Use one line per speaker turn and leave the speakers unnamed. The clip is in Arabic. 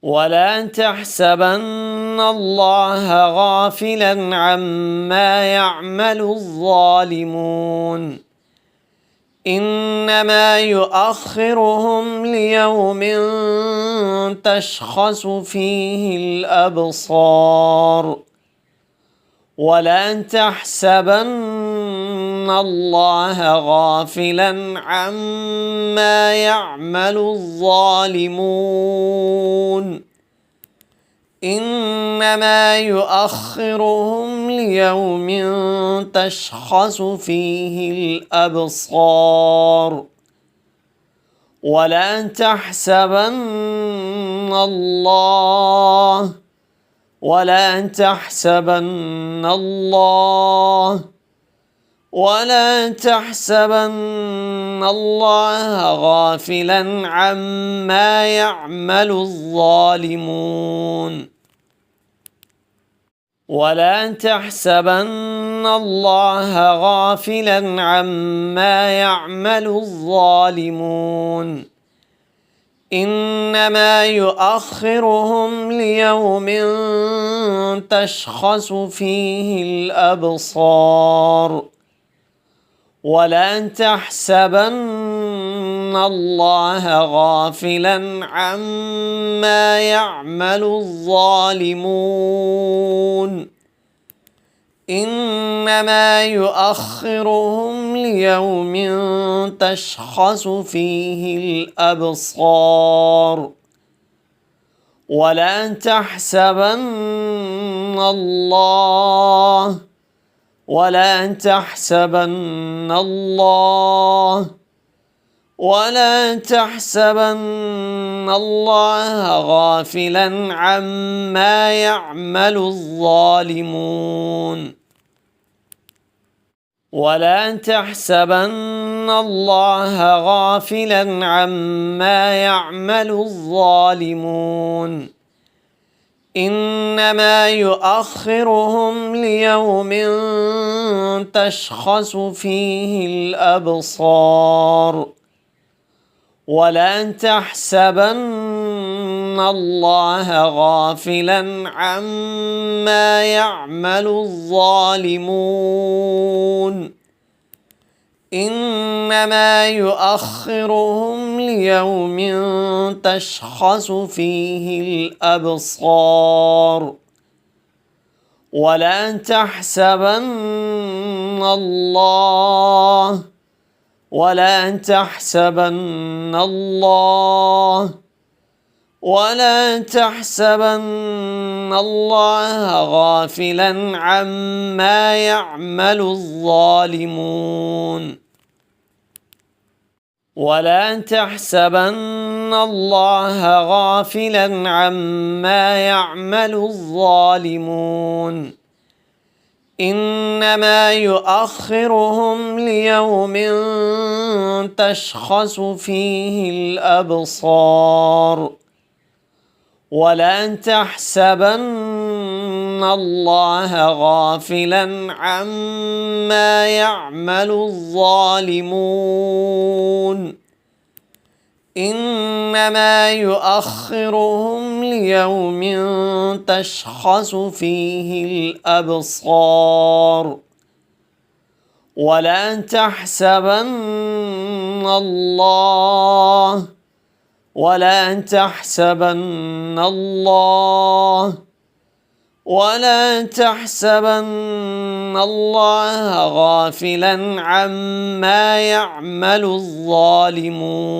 ولا تحسبن الله غافلا عما يعمل الظالمون إنما يؤخرهم ليوم تشخص فيه الأبصار ولا تحسبن الله غافلا عما يعمل الظالمون إنما يؤخرهم ليوم تشخص فيه الأبصار ولا تحسبن الله ولا تحسبن الله غافلا عما يعمل الظالمون ولا تحسبن الله غافلا عما يعمل الظالمون إنما يؤخرهم ليوم تشخص فيه الأبصار ولا تحسبن الله غافلا عما يعمل الظالمون إنما يؤخرهم ليوم تشخص فيه الأبصار ولا تحسبن الله غافلا عما يعمل الظالمون ولا تحسبن الله غافلا عما يعمل الظالمون إنما يؤخرهم ليوم تشخص فيه الأبصار ولا تحسبن الله غافلا عما يعمل الظالمون إنما يؤخرهم ليوم تشخص فيه الأبصار ولا تحسبن الله غافلا عما يعمل الظالمون ولا تحسبن الله غافلا عما يعمل الظالمون إنما يؤخرهم ليوم تشخص فيه الأبصار ولا تحسبن الله غافلا عما يعمل الظالمون إنما يؤخرهم ليوم تشخص فيه الأبصار ولا تحسبن الله غافلا عما يعمل الظالمون